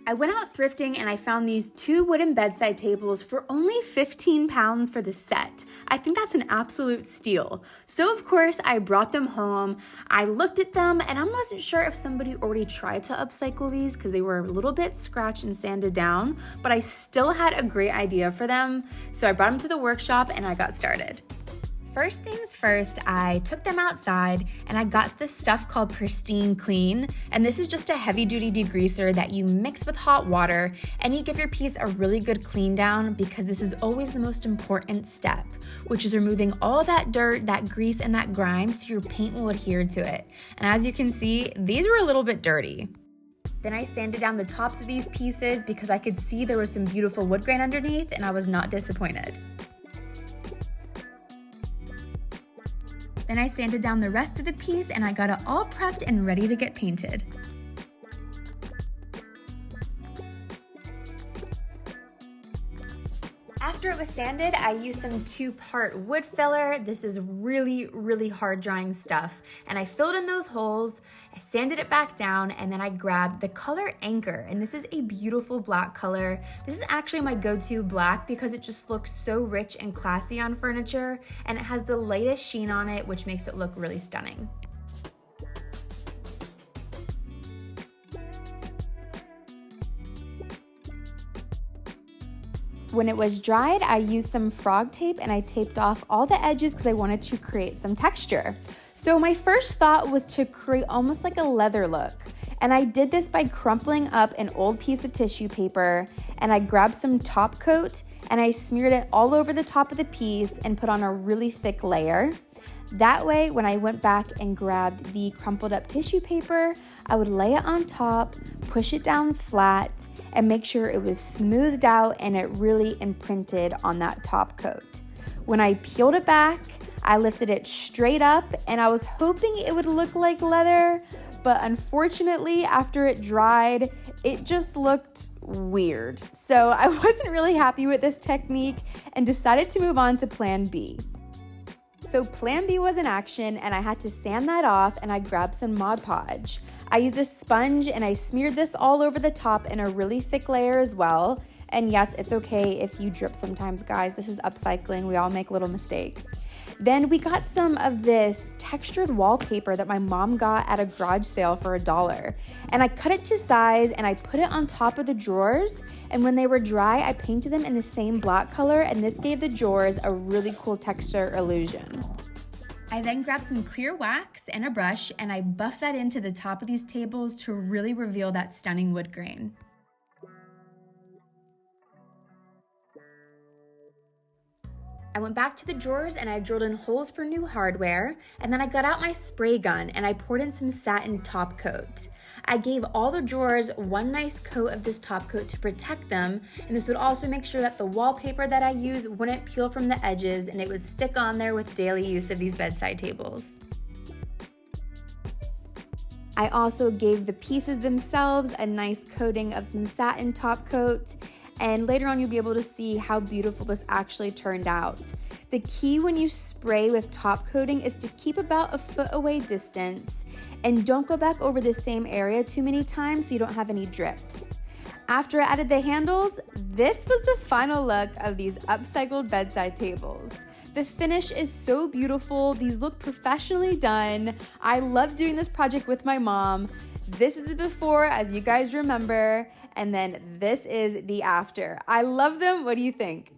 I went out thrifting and I found these 2 wooden bedside tables for only 15 pounds for the set. I think that's an absolute steal. So of course I brought them home. I looked at them and I wasn't sure if somebody already tried to upcycle these because they were a little bit scratched and sanded down, but I still had a great idea for them. So I brought them to the workshop and I got started. First things first, I took them outside and I got this stuff called Pristine Clean. And this is just a heavy duty degreaser that you mix with hot water and you give your piece a really good clean down, because this is always the most important step, which is removing all that dirt, that grease, and that grime so your paint will adhere to it. And as you can see, these were a little bit dirty. Then I sanded down the tops of these pieces because I could see there was some beautiful wood grain underneath, and I was not disappointed. Then I sanded down the rest of the piece and I got it all prepped and ready to get painted. After it was sanded, I used some 2-part wood filler. This is really, really hard drying stuff. And I filled in those holes, I sanded it back down, and then I grabbed the color Anchor. And this is a beautiful black color. This is actually my go-to black because it just looks so rich and classy on furniture. And it has the lightest sheen on it, which makes it look really stunning. When it was dried, I used some frog tape and I taped off all the edges because I wanted to create some texture. So my first thought was to create almost like a leather look. And I did this by crumpling up an old piece of tissue paper, and I grabbed some top coat and I smeared it all over the top of the piece and put on a really thick layer. That way, when I went back and grabbed the crumpled up tissue paper, I would lay it on top, push it down flat, and make sure it was smoothed out and it really imprinted on that top coat. When I peeled it back, I lifted it straight up and I was hoping it would look like leather, but unfortunately, after it dried, it just looked weird. So I wasn't really happy with this technique and decided to move on to Plan B. So Plan B was in action and I had to sand that off, and I grabbed some Mod Podge. I used a sponge and I smeared this all over the top in a really thick layer as well. And yes, it's okay if you drip sometimes, guys. This is upcycling. We all make little mistakes. Then we got some of this textured wallpaper that my mom got at a garage sale for $1. And I cut it to size and I put it on top of the drawers. And when they were dry, I painted them in the same black color, and this gave the drawers a really cool texture illusion. I then grabbed some clear wax and a brush and I buffed that into the top of these tables to really reveal that stunning wood grain. I went back to the drawers and I drilled in holes for new hardware, and then I got out my spray gun and I poured in some satin top coat. I gave all the drawers one nice coat of this top coat to protect them, and this would also make sure that the wallpaper that I use wouldn't peel from the edges and it would stick on there with daily use of these bedside tables. I also gave the pieces themselves a nice coating of some satin top coat, and later on you'll be able to see how beautiful this actually turned out. The key when you spray with top coating is to keep about a foot away distance and don't go back over the same area too many times so you don't have any drips. After I added the handles, this was the final look of these upcycled bedside tables. The finish is so beautiful. These look professionally done. I love doing this project with my mom. This is the before, as you guys remember, and then this is the after. I love them. What do you think?